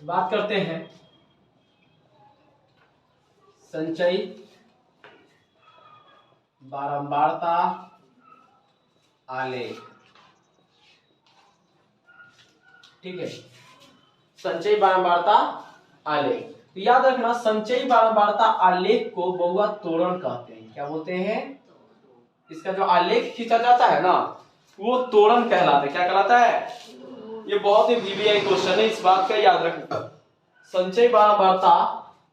बात करते हैं संचयी बारंबारता आलेख। ठीक है, संचयी बारंबारता आलेख। तो याद रखना, संचयी बारंबारता आलेख को बहुआ त्वरण कहते हैं। क्या बोलते हैं? इसका जो आलेख खींचा जाता है ना, वो त्वरण कहलाता है। क्या कहलाता है? ये बहुत ही वीवीआई क्वेश्चन है, इस बात का याद रखना। संचयी बारंबारता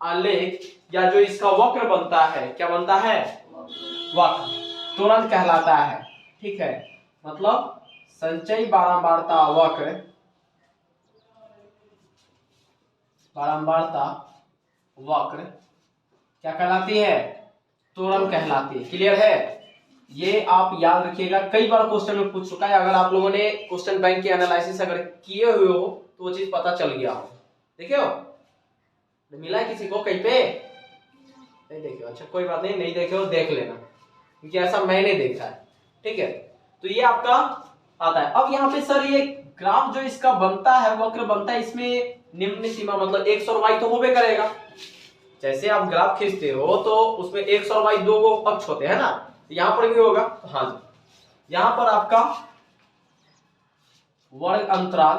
आलेख या जो इसका वक्र बनता है, क्या बनता है? वक्र त्वरण कहलाता है। ठीक है, मतलब संचयी बारंबारता वक्र, बारंबारता वक्र क्या कहलाती है? त्वरण कहलाती है। क्लियर है? ये आप याद रखिएगा, कई बार क्वेश्चन में पूछ चुका है। अगर आप लोगों ने क्वेश्चन बैंक के एनालिसिस अगर किए हुए हो तो वो चीज पता चल गया हो। देखे हो? मिला है किसी को कहीं पे? नहीं देखे? अच्छा कोई बात नहीं, नहीं देखे हो देख लेना, क्योंकि ऐसा मैंने देखा है। ठीक है, तो ये आपका आता है। अब यहाँ पे सर ये ग्राफ जो इसका बनता है, वक्र बनता है, इसमें निम्न सीमा मतलब x और y तो होबे करेगा। जैसे आप ग्राफ खींचते हो तो उसमें x और y दो गो अक्ष होते हैं ना, यहां पर भी होगा। तो हाँ जी, यहां पर आपका वर्ग अंतराल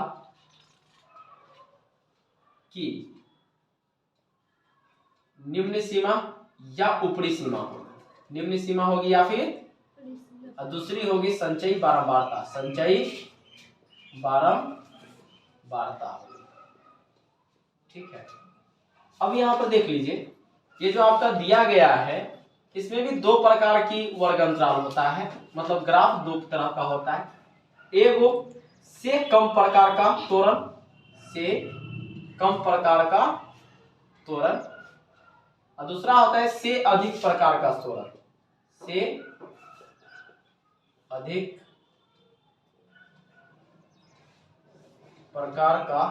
की निम्न सीमा या ऊपरी सीमा होगी। निम्न सीमा होगी या फिर दूसरी होगी संचयी बारंबारता। संचयी बारंबारता। ठीक है, अब यहां पर देख लीजिए, ये जो आपका दिया गया है इसमें भी दो प्रकार की वर्ग अंतराल होता है, मतलब ग्राफ दो तरह का होता है। एगो से कम प्रकार का त्वरण, से कम प्रकार का त्वरण, और दूसरा होता है से अधिक प्रकार का त्वरण, से अधिक प्रकार का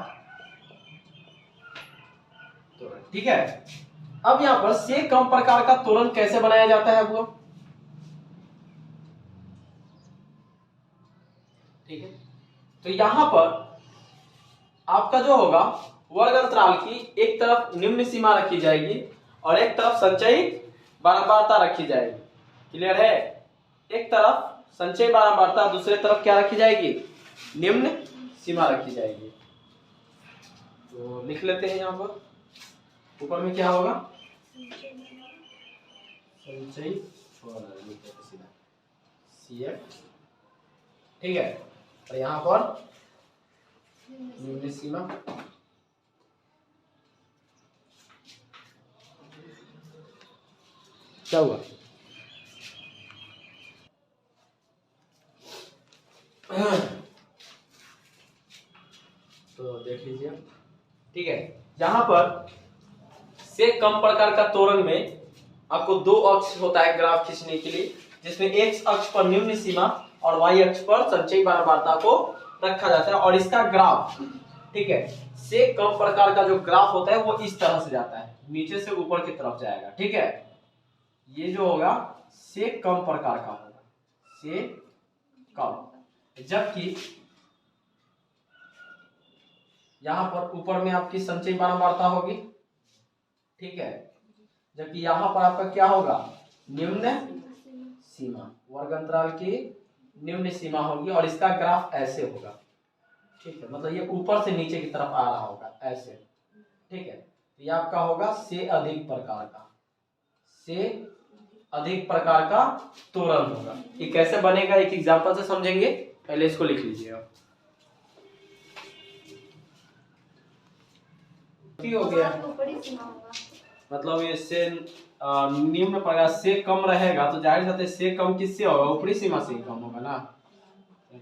त्वरण। ठीक है, अब यहां पर से कम प्रकार का त्वरण कैसे बनाया जाता है आपको? ठीक है, तो यहां पर आपका जो होगा वर्ग अंतराल की एक तरफ निम्न सीमा रखी जाएगी और एक तरफ संचयी बारंबारता रखी जाएगी। क्लियर है? एक तरफ संचयी बारंबारता, दूसरे तरफ क्या रखी जाएगी? निम्न सीमा रखी जाएगी। तो लिख लेते हैं यहां पर, ऊपर में क्या होगा? संचयी CF। ठीक है, और यहां पर निम्न सीमा। क्या हुआ? तो देख लीजिए। ठीक है, यहां पर से कम प्रकार का त्वरण में आपको दो अक्ष होता है ग्राफ खींचने के लिए, जिसमें x अक्ष पर निम्न सीमा और y अक्ष पर संचयी बारंबारता को रखा जाता है। और इसका ग्राफ, ठीक है, से कम प्रकार का जो ग्राफ होता है वो इस तरह से जाता है, नीचे से ऊपर की तरफ जाएगा। ठीक है, ये जो होगा से कम प्रकार का होगा, से कम। जबकि यहां पर ऊपर में आपकी संचयी बारंबारता होगी। ठीक है, जबकि यहां पर आपका क्या होगा? निम्न सीमा, वर्ग अंतराल की निम्न सीमा होगी और इसका ग्राफ ऐसे होगा। ठीक है, मतलब ये ऊपर से नीचे की तरफ आ रहा होगा ऐसे। ठीक है, तो ये आपका होगा से अधिक प्रकार का, से अधिक प्रकार का त्वरण होगा। ये कैसे बनेगा एक एग्जांपल से समझेंगे, पहले इसको लिख लीजिए आप। हो गया, मतलब ये से निम्न प्रकार से कम रहेगा तो जाहिर बात है से कम किससे होगा? ऊपरी सीमा से ही कम होगा ना,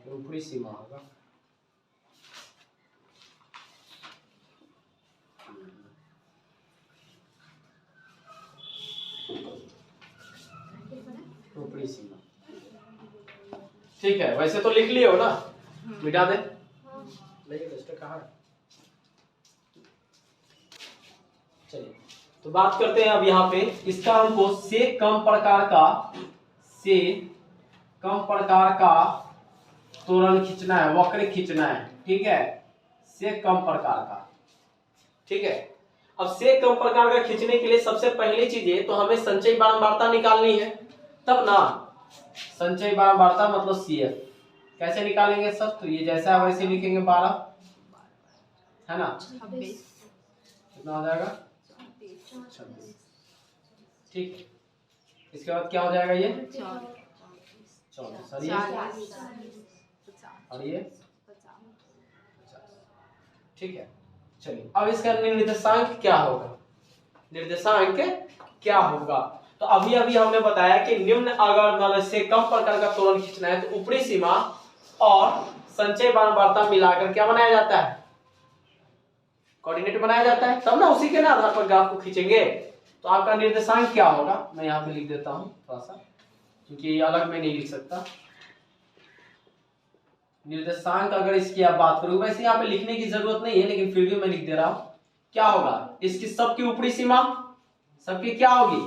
ऊपरी सीमा होगा। ऊपरी सीमा। ठीक है, वैसे तो लिख लिए हो ना, मिटा दे। लेकिन रजिस्टर कहाँ है? चलिए, तो बात करते हैं अब यहाँ पे इसका हमको से कम प्रकार का, से कम प्रकार का त्वरण खींचना है, वक्र खींचना है। ठीक है, से कम प्रकार का, ठीक है। अब से कम प्रकार का खींचने के लिए सबसे पहली चीज है तो हमें संचयी बारंबारता निकालनी है, तब ना संचयी बारंबारता मतलब CF कैसे निकालेंगे सर? तो ये जैसा है वैसे लिखेंगे 12 है ना, 26 कितना हो जाएगा 26, ठीक। इसके बाद क्या हो जाएगा ये 24 और ये 50, ठीक है। चलिए अब इसका निर्देशांक क्या होगा, निर्देशांक क्या होगा? तो अभी अभी हमने बताया कि निम्न अगर मतलब से कम प्रकार का त्वरण खींचना है तो ऊपरी सीमा और संचय बारंबारता मिलाकर क्या बनाया जाता है, कोऑर्डिनेट बनाया जाता है, तब ना उसी के ना आधार पर ग्राफ को खींचेंगे। तो आपका निर्देशांक क्या होगा, मैं यहाँ पे लिख देता हूँ थोड़ा सा, क्योंकि अलग में नहीं लिख सकता। निर्देशांक अगर इसकी आप बात करोगे, वैसे यहाँ पे लिखने की जरूरत नहीं है लेकिन फिर भी मैं लिख दे रहा हूँ। क्या होगा, इसकी सबकी ऊपरी सीमा सबकी क्या होगी,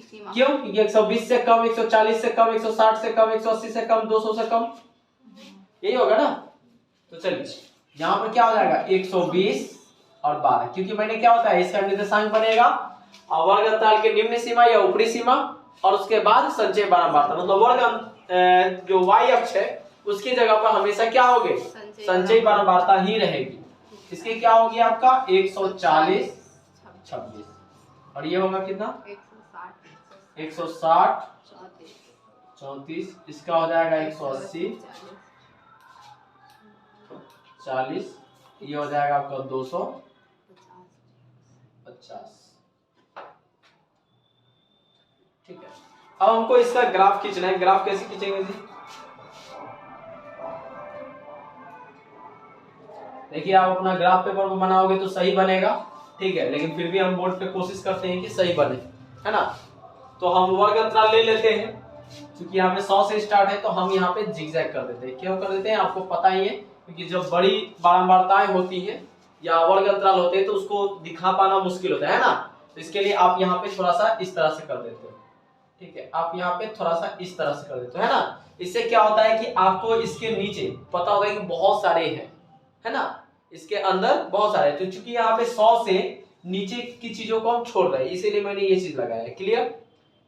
क्यों? क्योंकि 120 से कम, 140 से कम, 160 से कम, 180 से कम, 200 से कम, यही होगा ना। तो चलिए यहाँ पर क्या हो जाएगा 120 और 12, क्योंकि मैंने क्या होता है इसका निर्देशांक बनेगा वर्ग अंतराल के निम्न सीमा या ऊपरी सीमा और उसके बाद संचय बारंबारता, मतलब वर्ग जो y अक्ष है उसकी जगह पर हमेशा क्या होगे, संचय बारंबारता ही रहेगी। इसके क्या होगी आपका 140 26 और ये होगा कितना 160 34, इसका हो जाएगा 180 40, ये हो जाएगा आपका 250। ठीक है। अब हमको इसका ग्राफ खींचना है, ग्राफ कैसे खींचेंगे जी? देखिए आप अपना ग्राफ पेपर पर बनाओगे तो सही बनेगा, ठीक है, लेकिन फिर भी हम बोर्ड पे कोशिश करते हैं कि सही बने, है ना। तो हम वर्ग अंतराल ले लेते हैं, क्योंकि यहाँ पे 100 से स्टार्ट है तो हम यहाँ पे जिगजैग कर देते हैं। क्यों कर देते हैं आपको पता ही है, क्योंकि जब बड़ी बारंबारताएं होती है या वर्ग अंतराल होते हैं तो उसको दिखा पाना मुश्किल होता है ना। तो इसके लिए आप यहाँ पे थोड़ा सा इस तरह से कर देते हो, ठीक है, आप यहाँ पे थोड़ा सा इस तरह से कर देते हो, है ना। इससे क्या होता है कि आपको इसके नीचे पता होगा कि बहुत सारे हैं, है ना, इसके अंदर बहुत सारे। तो चूंकि यहाँ पे 100 से नीचे की चीजों को हम छोड़ रहे हैं, इसीलिए मैंने ये चीज लगाया है। क्लियर?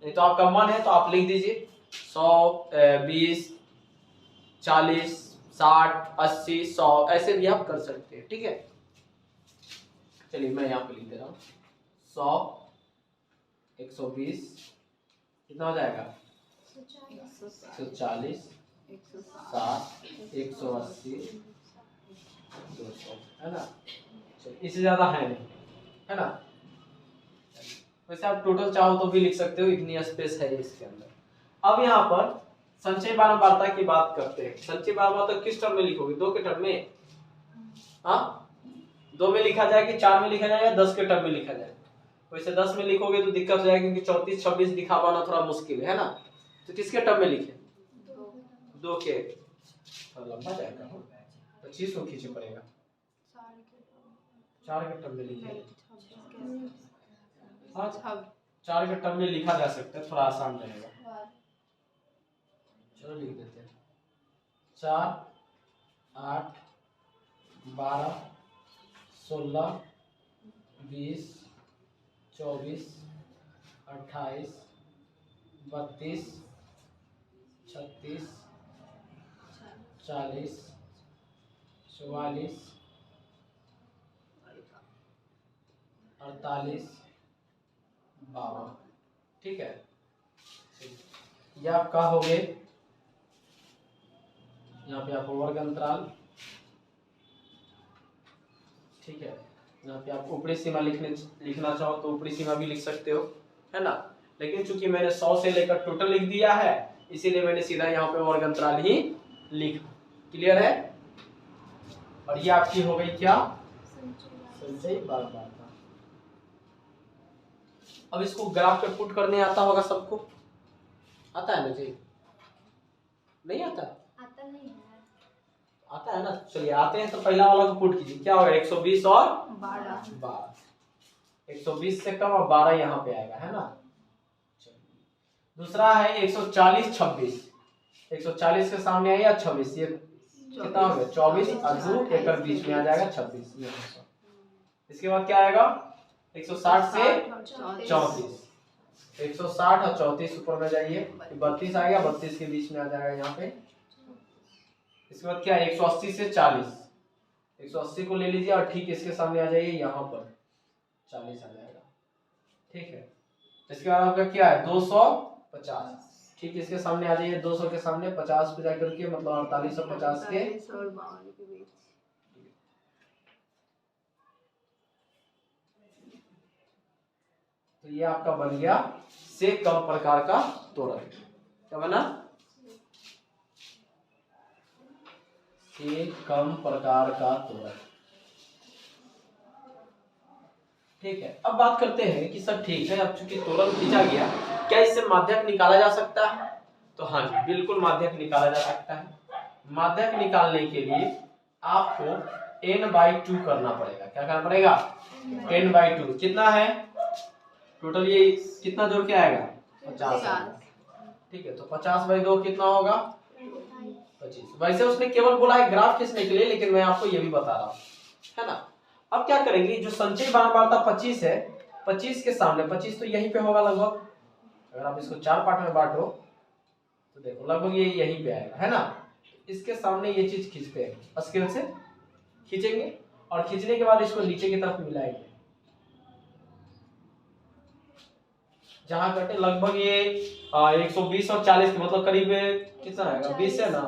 नहीं तो आपका मन है तो आप लिख दीजिए 100 20 40 60 80 100, ऐसे भी आप कर सकते हैं, ठीक है। चलिए मैं यहाँ पे लिख दे रहा हूँ 100 120 कितना हो जाएगा 140 60 180 200, है ना। इससे ज्यादा है नहीं, है ना। वैसे आप टोटल चाहो तो भी लिख सकते हो, इतनी स्पेस है इसके अंदर। अब यहाँ पर संचय बारंबारता की बात करते हैं। संचय बारंबारता किस टर्म में लिखोगे, 2 के टर्म में? हाँ 2 में लिखा जाए कि 4 में लिखा जाए या 10 के टर्म में लिखा जाए? वैसे 10 में लिखोगे तो दिक्कत हो जाएगी, क्योंकि 34 26 दिखा पाना थोड़ा मुश्किल है ना। तो किसके टर्म में लिखे, 2 के, लंबा जाएगा 25 को खींचे पड़ेगा, 4 के टर्म में लिखे। हाँ 4 के टर्म में लिखा जा सकता है, थोड़ा आसान रहेगा। चलो लिख देते हैं 4 8 12 16 20 24 28 32 36 40 44 48 52, ठीक है। ये आपका हो गए, यहाँ पे आपको वर्ग अंतराल, ठीक है। यहाँ पे आप ऊपरी सीमा लिखना चाहो तो ऊपरी सीमा भी लिख सकते हो, है ना। लेकिन चूंकि मैंने 100 से लेकर टोटल लिख दिया है, इसीलिए मैंने सीधा यहाँ पे वर्ग अंतराल ही लिखा। क्लियर है? और ये आपकी हो गई क्या, संचय बारंबारता। अब इसको ग्राफ पे पुट करने आता होगा सबको, आता है ना जी? नहीं आता? आता नहीं है। आता है ना। चलिए आते हैं तो पहला वाला को पुट कीजिए, क्या होगा 120 और 12, 120 से कम और 12 यहाँ पे आएगा, है ना। दूसरा है 140 26, 140 के सामने आया 26, ये कितना हो गया 24 और 2 एक बीच में आ जाएगा 26। इसके बाद क्या आएगा 160 से 34, 160 और 34 ऊपर में जाइए, 32 आ गया, 32 के बीच में आ जाएगा यहाँ पे। इसके बाद क्या है 180 से 40, 180 को ले लीजिए और ठीक इसके सामने आ जाइए, यहाँ पर 40 आ जाएगा। ठीक है, इसके बाद आपका क्या है 250, ठीक इसके सामने आ जाइए, 200 के सामने 50 पे जाकर के मतलब 48 और 50 के बीच। तो ये आपका बन गया से कम प्रकार का तोरण। क्या बना? से कम प्रकार का तोरण। ठीक है, अब बात करते हैं कि सर ठीक है, अब चूंकि तोरण खींचा गया, क्या इससे माध्यक निकाला जा सकता है? तो हाँ जी, बिल्कुल माध्यक निकाला जा सकता है। माध्यक निकालने के लिए आपको n/2 करना पड़ेगा। क्या करना पड़ेगा? n/2। कितना है टोटल? ये कितना जोड़ के आएगा? 50। ठीक है, तो 50/2 कितना होगा? 25। वैसे उसने केवल बोला है ग्राफ खींचने के लिए, लेकिन मैं आपको ये भी बता रहा हूँ, है ना। अब क्या करेंगे, जो संचयी बारंबारता 25 है, 25 के सामने 25 तो यहीं पे होगा लगभग। अगर आप इसको 4 पार्ट में बांटो तो देखो लगभग ये यहीं पे आएगा, है ना। इसके सामने ये चीज खींचते हैं, स्केल से खींचेंगे और खींचने के बाद इसको नीचे की तरफ मिलाएंगे, जहां कटे लगभग ये 120 और 40 के मतलब करीब कितना आएगा 20 है ना,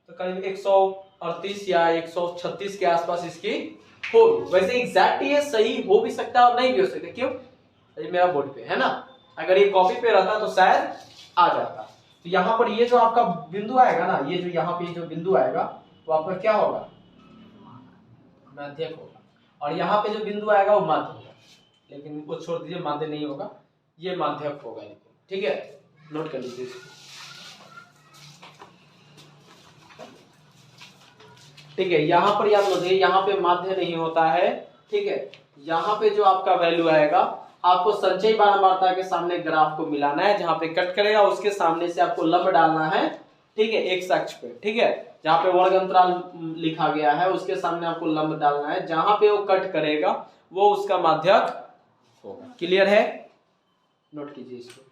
तो करीब 138 या 136 के आसपास इसकी हो। वैसे एग्जैक्ट ये सही हो भी सकता है और नहीं भी हो सकता। क्यों? ये मेरा बोर्ड पे है ना, अगर ये कॉपी पे रहता तो शायद आ जाता। तो यहाँ पर ये जो आपका बिंदु आएगा ना, ये जो यहाँ पे जो बिंदु आएगा वो आपका क्या होगा? माध्यक होगा। और यहाँ पे जो बिंदु आएगा वो माध्य होगा, लेकिन इनको छोड़ दीजिए, माध्य नहीं होगा, ये माध्यक होगा। ठीक है, नोट कर लीजिए इसको। ठीक है, यहाँ पर याद रखिए, यहाँ पे माध्य नहीं होता है। ठीक है, यहाँ पे जो आपका वैल्यू आएगा, आपको संचयी बारंबारता के सामने ग्राफ को मिलाना है, जहाँ पे कट करेगा उसके सामने से आपको लंब डालना है। ठीक है, एक्स अक्ष पे। ठीक है, जहाँ पे वर्ग अंतराल लिखा गया है उसके सामने आपको लंब डालना है, जहाँ पे वो कट करेगा वो उसका माध्यक होगा। क्लियर है? नोट कीजिए इसको।